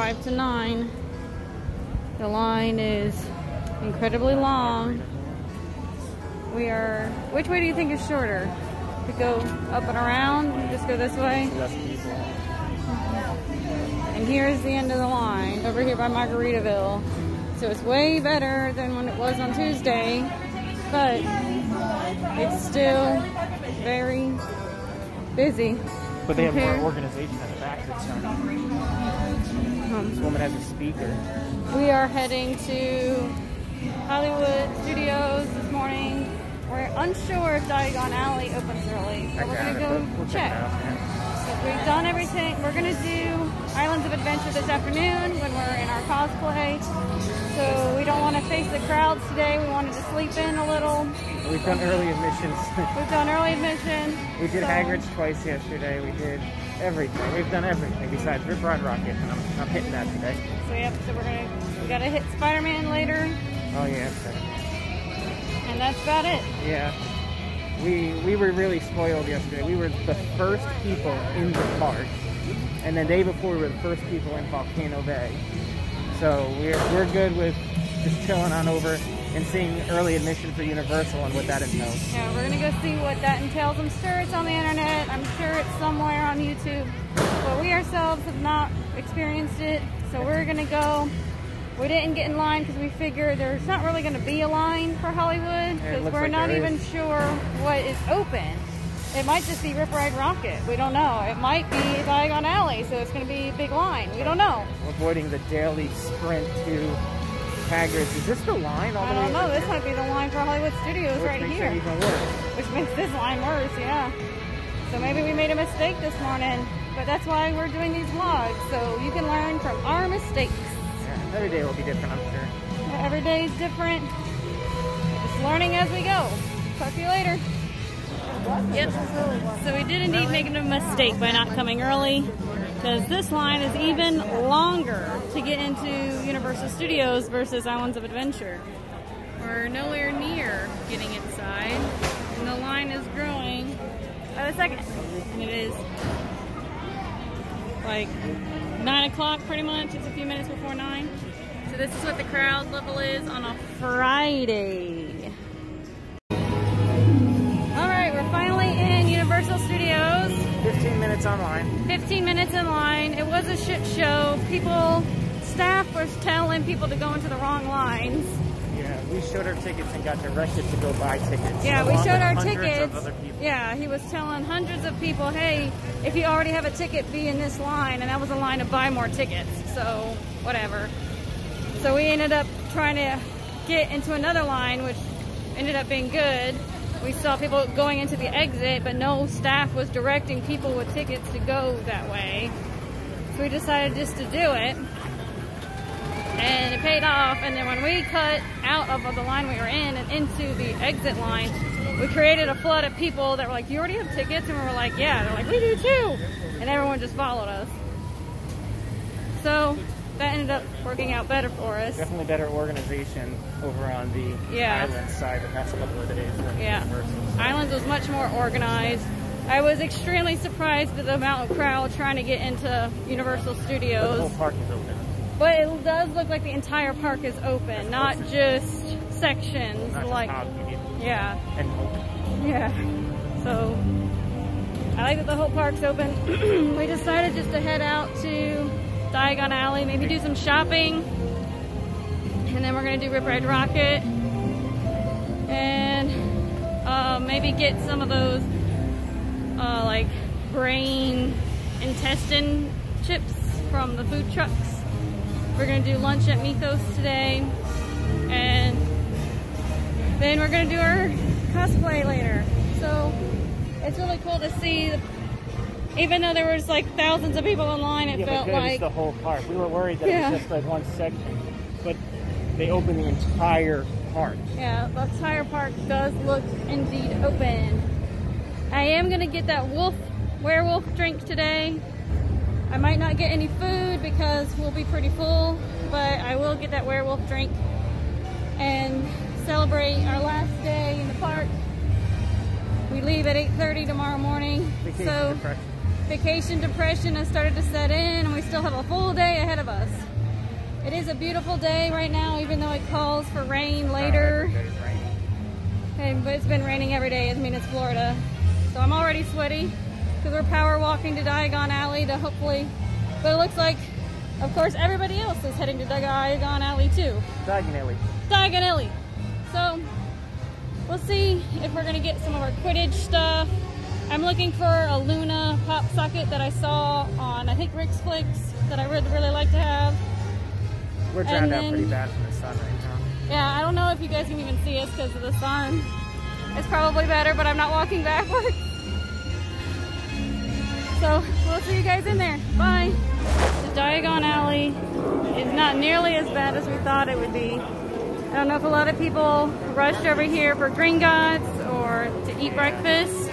5 to 9. The line is incredibly long. We are, which way do you think is shorter? To go up and around, just go this way? Less people. And here's the end of the line, over here by Margaritaville. So it's way better than when it was on Tuesday, but it's still very busy. But they have more organization at the back this time. This woman has a speaker. We are heading to Hollywood Studios this morning. We're unsure if Diagon Alley opens early, but we're going to go check. We've done everything. We're going to do Islands of Adventure this afternoon when we're in our cosplay. So we don't want to face the crowds today. We wanted to sleep in a little. We've done early admissions. We've done early admission. We did Hagrid's twice yesterday. We did everything. We've done everything besides Rip Ride Rocket, and I'm hitting that today. So yep. So we got to hit Spider-Man later. Oh yeah. Okay. And that's about it. Yeah. We were really spoiled yesterday. We were the first people in the park, and the day before we were the first people in Volcano Bay. So we're good with just chilling on over and seeing early admission for Universal and what that entails. Yeah, we're gonna go see what that entails. I'm sure it's on the internet. I'm sure it's somewhere on YouTube, but we ourselves have not experienced it. So we're gonna go. We didn't get in line because we figured there's not really going to be a line for Hollywood because we're not even sure what is open. It might just be Rip Ride Rocket. We don't know. It might be Diagon Alley, so it's going to be a big line. We don't know. Avoiding the daily sprint to Hagrid's. Is this the line all the way? I don't know. This might be the line for Hollywood Studios right here. Which makes it even worse. Which makes this line worse, yeah. So maybe we made a mistake this morning, but that's why we're doing these vlogs, so you can learn from our mistakes. Every day will be different, I'm sure. Yeah, every day is different. Just learning as we go. Talk to you later. Yep. So we did indeed make a mistake by not coming early, because this line is even longer to get into Universal Studios versus Islands of Adventure. We're nowhere near getting inside, and the line is growing by the second. And it is like 9 o'clock pretty much. It's a few minutes before 9. So this is what the crowd level is on a Friday. Alright, we're finally in Universal Studios. 15 minutes online. 15 minutes in line. It was a shit show. Staff was telling people to go into the wrong lines. Yeah, we showed our tickets and got directed to go buy tickets. Yeah, we showed our tickets. Yeah, he was telling hundreds of people, hey, if you already have a ticket, be in this line. And that was a line to buy more tickets. So, whatever. So we ended up trying to get into another line, which ended up being good. We saw people going into the exit, but no staff was directing people with tickets to go that way. So we decided just to do it. And it paid off. And then when we cut out of the line we were in and into the exit line, we created a flood of people that were like, you already have tickets? And we were like, yeah. They're like, we do too. And everyone just followed us. So that ended up working out better for us. Definitely better organization over on the Islands side the past couple of days than Universal. Islands was much more organized. I was extremely surprised at the amount of crowd trying to get into Universal Studios. But the whole park is open. But it does look like the entire park is open, not just sections. Not like just top, you mean. Yeah. And open. Yeah. So I like that the whole park's open. We decided just to head out to Diagon Alley, maybe do some shopping, and then we're gonna do Rip Ride Rocket, and maybe get some of those like brain intestine chips from the food trucks. We're gonna do lunch at Mythos today, and then we're gonna do our cosplay later. So it's really cool to see even though there was like thousands of people in line, it felt like the whole park. We were worried that it was just like one section, but they opened the entire park. Yeah, the entire park does look indeed open. I am gonna get that werewolf drink today. I might not get any food because we'll be pretty full, but I will get that werewolf drink and celebrate our last day in the park. We leave at 8:30 tomorrow morning. Vacation so depression. vacation depression has started to set in, and we still have a full day ahead of us. It is a beautiful day right now, even though it calls for rain later. But it's been raining every day. I mean, it's Florida. So I'm already sweaty because we're power walking to Diagon Alley to hopefully, but it looks like, of course, everybody else is heading to Diagon Alley too. Diagon Alley. So we'll see if we're gonna get some of our Quidditch stuff. I'm looking for a Luna pop socket that I saw on, I think, Rick's Flicks, that I would really like to have. We're drowned out pretty bad from the sun right now. Yeah, I don't know if you guys can even see us because of the sun. It's probably better, but I'm not walking backwards. So we'll see you guys in there. Bye. The Diagon Alley is not nearly as bad as we thought it would be. I don't know if a lot of people rushed over here for Gringotts or to eat breakfast,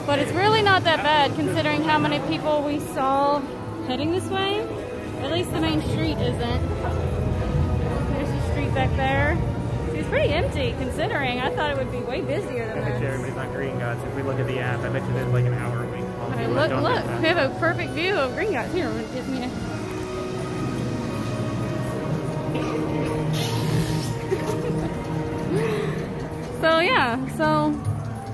but it's really not that bad considering how many people we saw heading this way. At least the main street isn't. There's the street back there. It's pretty empty considering. I thought it would be way busier than this. I bet you everybody's on Gringotts. If we look at the app, I bet you there's like an hour wait. Okay, look. We have a perfect view of Gringotts. Here, give me a... So yeah, so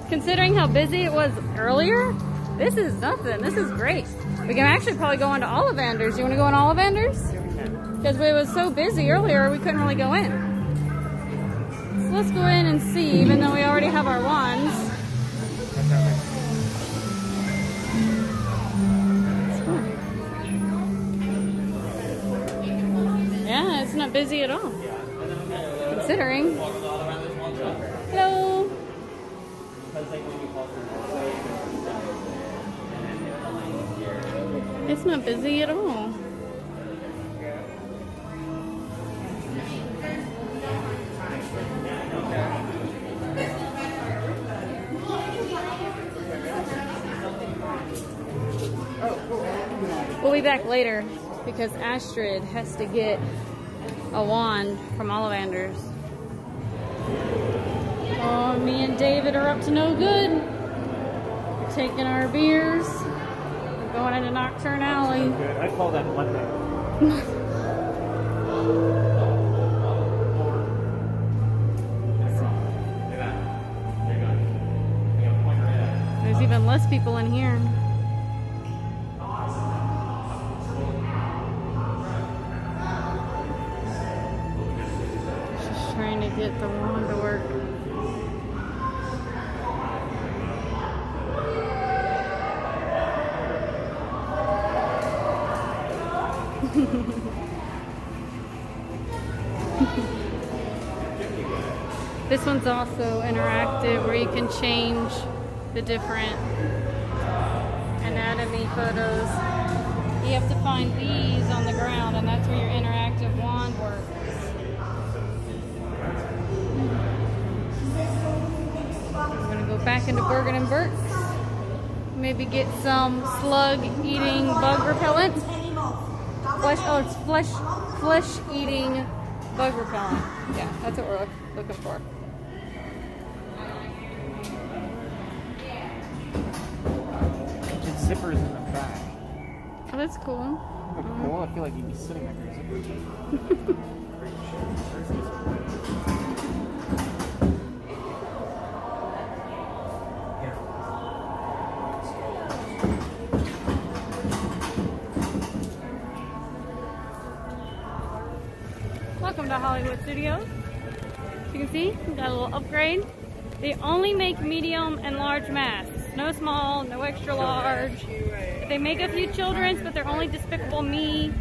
considering how busy it was earlier, this is nothing. This is great. We can actually probably go into Ollivanders. You want to go in Ollivanders? Because it was so busy earlier, we couldn't really go in. So let's go in and see, even though we already have our wands. Yeah, it's not busy at all. Considering. Hello. It's not busy at all. We'll be back later because Astrid has to get a wand from Ollivanders. Oh, me and David are up to no good. We're taking our beers. We're going into Nocturne Alley. Good. I call that Monday. There's even less people in here. Just trying to get the wand to work. This one's also interactive where you can change the different anatomy photos. You have to find these on the ground, and that's where your interactive wand works. We're going to go back into Bergen and Burt's. Maybe get some slug-eating bug repellent. Flesh-eating bug repellent. Yeah, that's what we're looking for. Zippers in the back. Oh, that's cool. Cool. I feel like you'd be sitting there for a zipper. Welcome to Hollywood Studios. You can see we got a little upgrade. They only make medium and large masks. No small, no extra large. They make a few children's, but they're only Despicable Me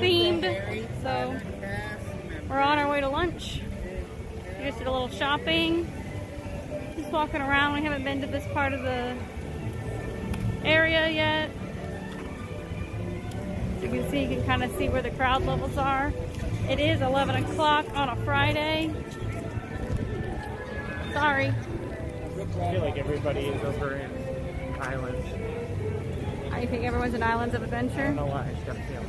themed. So we're on our way to lunch. We just did a little shopping. Just walking around. We haven't been to this part of the area yet. So you can see, you can kind of see where the crowd levels are. It is 11 o'clock on a Friday. Sorry. I feel like everybody is over in Islands. I think everyone's in Islands of Adventure. I don't know why, I just got a feeling.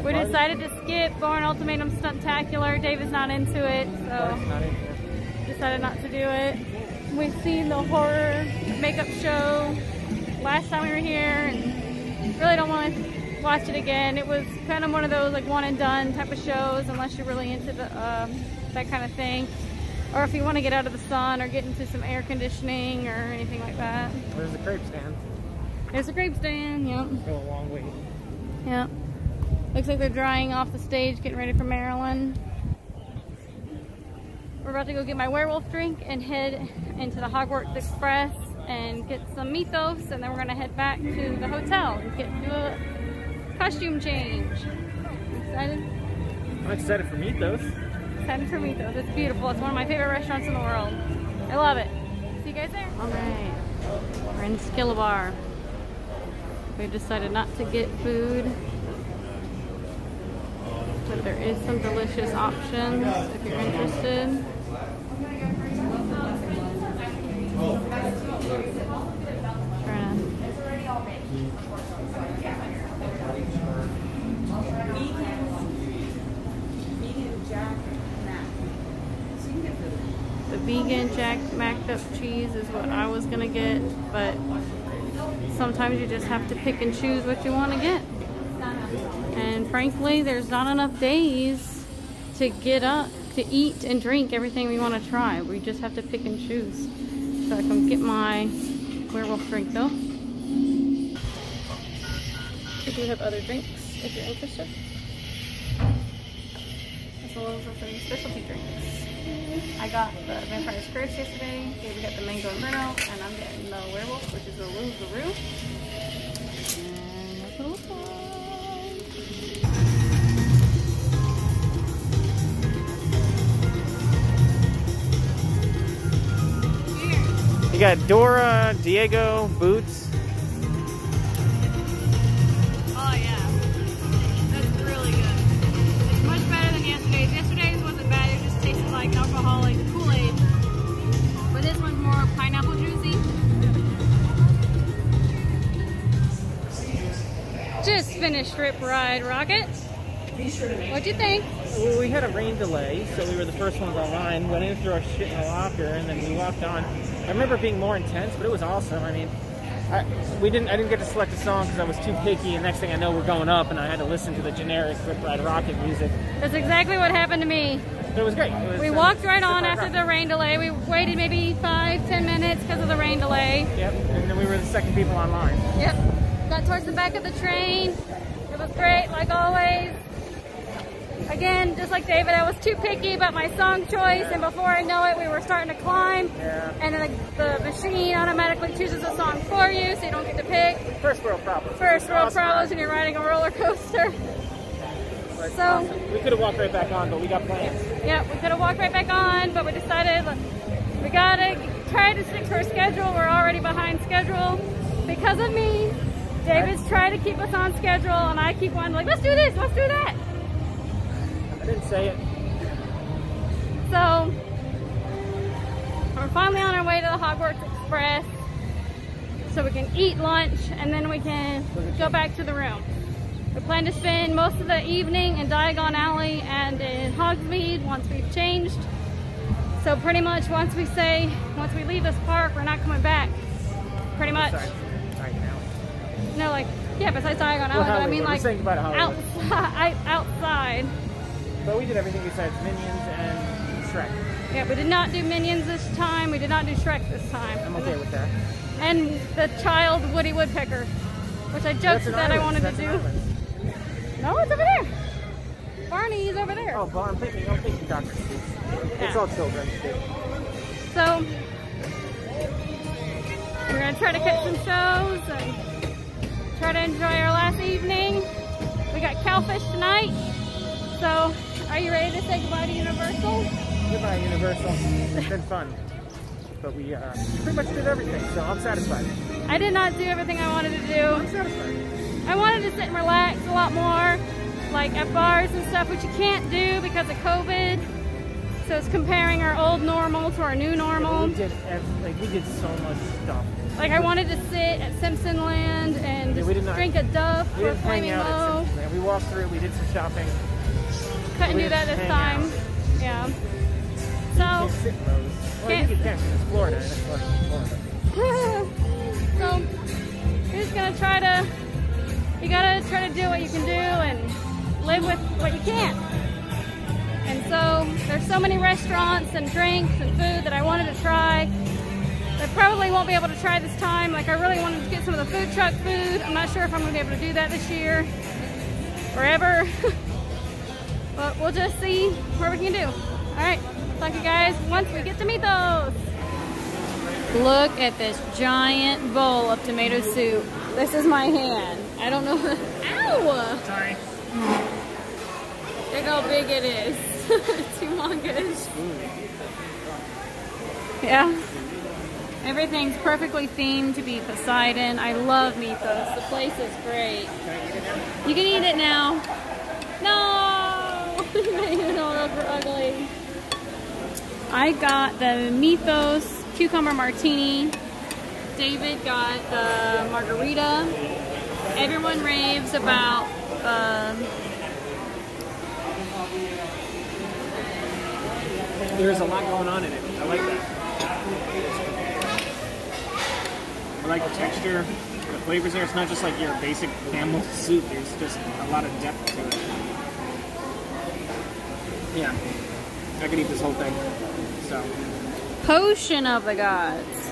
We decided to skip Bourne Ultimatum Stuntacular. Dave is not into it, so decided not to do it. We've seen the horror makeup show last time we were here, and really don't want to watch it again. It was kind of one of those like one and done type of shows, unless you're really into the that kind of thing, or if you want to get out of the sun or get into some air conditioning or anything like that. There's the crepe stand. There's a crepe stand. Yep. Go a long way. Yep. Looks like they're drying off the stage, getting ready for Maryland. We're about to go get my werewolf drink and head into the Hogwarts Express and get some Mythos, and then we're gonna head back to the hotel and do a costume change. Excited? I'm excited for Mythos. Excited for Mythos. It's beautiful. It's one of my favorite restaurants in the world. I love it. See you guys there. All right. We're in Skilla-Bar. We decided not to get food, but there is some delicious options if you're interested. The vegan Jack Macked Up cheese is what I was gonna get, but sometimes you just have to pick and choose what you want to get. And frankly, there's not enough days to get up to eat and drink everything we want to try. We just have to pick and choose. So I can get my werewolf drink though. We do have other drinks if you're interested. As well as some specialty drinks. I got the Vampire's Curse yesterday. Here we got the Mango Inferno, and I'm getting the werewolf, which is the Lou Larue. And that's what it looks like. You got Dora, Diego, Boots. Oh yeah, that's really good. It's much better than yesterday's. Yesterday's wasn't bad, it just tasted like alcoholic Kool-Aid. But this one's more pineapple juicy. Just finished Rip Ride Rockit. What'd you think? Well, we had a rain delay, so we were the first ones online. Went in through our shit in the locker, and then we walked on. I remember it being more intense, but it was awesome. I mean, I didn't get to select a song because I was too picky, and next thing I know, we're going up, and I had to listen to the generic Rip Ride Rockit music. That's exactly what happened to me. But it was great. It was, we walked right on after the rain delay. We waited maybe 5-10 minutes because of the rain delay. Yep, and then we were the second people online. Yep. Got towards the back of the train. It was great, like always. Again, just like David, I was too picky about my song choice, and before I know it, we were starting to climb. Yeah. And then the machine automatically chooses a song for you, so you don't get to pick. First world problems. First world problems when you're riding a roller coaster. But so awesome. We could have walked right back on, but we got plans. Yeah, we could have walked right back on, but we decided we gotta try to stick to our schedule. We're already behind schedule because of me. David's trying to keep us on schedule, and I keep on like, let's do this, let's do that. I didn't say it. So we're finally on our way to the Hogwarts Express so we can eat lunch and then we can go back to the room. We plan to spend most of the evening in Diagon Alley and in Hogsmeade once we've changed. So pretty much once we leave this park, we're not coming back. Pretty much. No, like, yeah, besides Diagon Alley, but I mean like outside. But we did everything besides Minions and Shrek. Yeah, we did not do Minions this time. We did not do Shrek this time. I'm okay with that. And the child Woody Woodpecker, which I joked that I wanted to do. No, it's over there. Barney's over there. Oh, I'm thinking Dr. Seuss. It's all children. So we're gonna try to catch some shows and try to enjoy our last evening. We got Cowfish tonight. So, are you ready to say goodbye to Universal? Goodbye, Universal. It's been fun. But we pretty much did everything, so I'm satisfied. I did not do everything I wanted to do. I'm satisfied. I wanted to sit and relax a lot more, like at bars and stuff, which you can't do because of COVID. So it's comparing our old normal to our new normal. Yeah, we did so much stuff. Like I wanted to sit at Simpson Land and just drink a Duff for Flaming Low. We walked through, we did some shopping. Couldn't do that this time. Yeah. Can't sit in those. Well, I think you can, 'cause it's Florida, and it's like Florida. So you're just gonna try to, you gotta try to do what you can do and live with what you can't. And so there's so many restaurants and drinks and food that I wanted to try that probably won't be able to try this time. Like I really wanted to get some of the food truck food. I'm not sure if I'm gonna be able to do that this year or ever. But we'll just see what we can do. All right, talk to you guys once we get to Mythos. Look at this giant bowl of tomato soup. This is my hand. I don't know. Ow! Sorry. Look how big it is. It's humongous. Yeah. Everything's perfectly themed to be Poseidon. I love Mythos. The place is great. You can eat it now. No! You made it all over ugly. I got the Mythos cucumber martini. David got the margarita. Everyone raves about There's a lot going on in it. I like that. I like the texture, the flavors there. It's not just like your basic camel soup. There's just a lot of depth to it. Yeah, I could eat this whole thing. So. Potion of the Gods.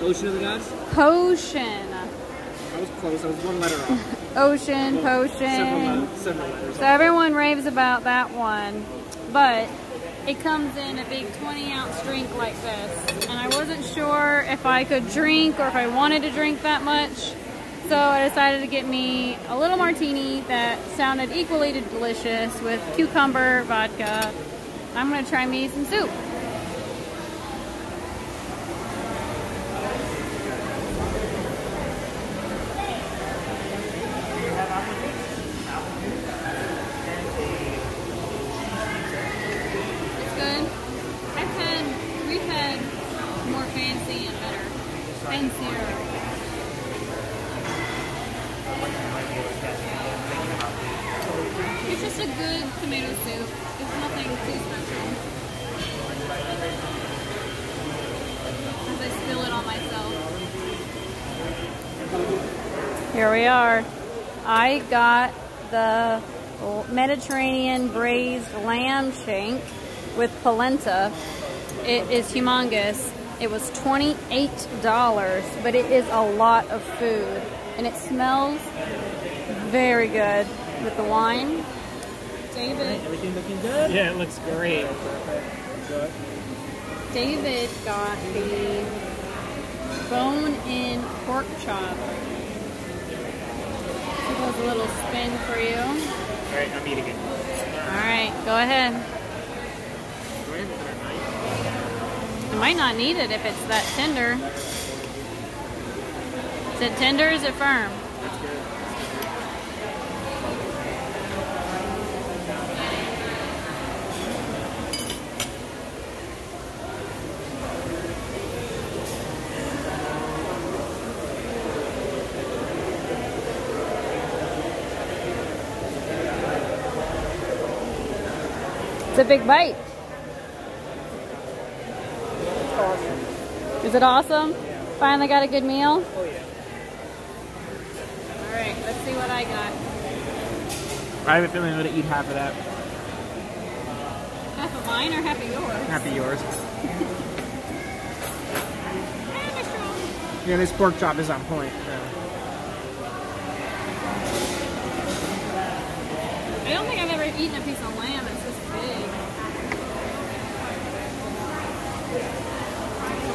Ocean of the Gods? Potion. I was close. I was one letter off. Ocean, potion. Several letters. So everyone raves about that one, but it comes in a big 20-ounce drink like this. And I wasn't sure if I could drink or if I wanted to drink that much. So I decided to get me a little martini that sounded equally delicious with cucumber vodka. I'm gonna try me some soup. It's just a good tomato soup. It's nothing too special. As I spill it on myself. Here we are. I got the Mediterranean braised lamb shank with polenta. It is humongous. It was $28, but it is a lot of food. And it smells very good with the wine. David. Everything looking good? Yeah, it looks great. David got the bone-in pork chop. It was a little spin for you. Alright, I'm eating it. Alright, go ahead. You might not need it if it's that tender. Is it tender or is it firm? That's good. It's a big bite. Awesome. Is it awesome? Yeah. Finally got a good meal? Oh yeah. Alright, let's see what I got. I have a feeling I'm going to eat half of that. Half of mine or half of yours? Half of yours. Yeah, this pork chop is on point. I don't think I've ever eaten a piece of lamb that's this big.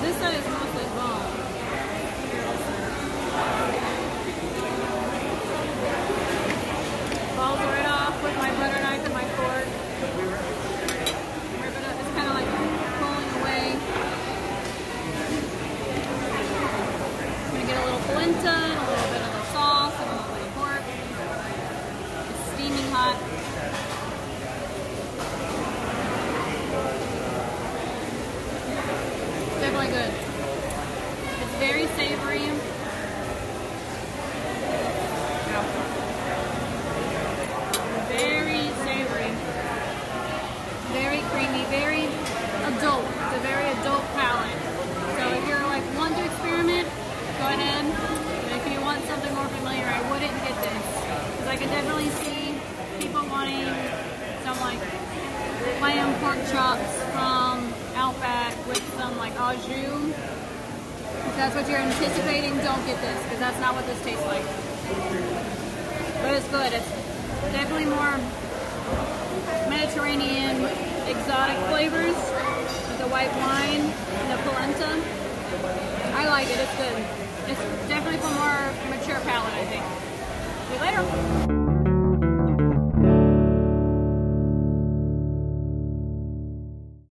This side is mostly bone. Falls right off with my butter knife and my fork. Rip it up. It's kind of like pulling away. I'm going to get a little polenta and a little bit of the sauce and a little bit of pork. It's steaming hot. can definitely see people wanting some like lamb pork chops from Outback with some like au jus. If that's what you're anticipating, don't get this, because that's not what this tastes like. But it's good. It's definitely more Mediterranean exotic flavors with the white wine and the polenta. I like it. It's good. It's definitely for more mature palate, I think. See you later.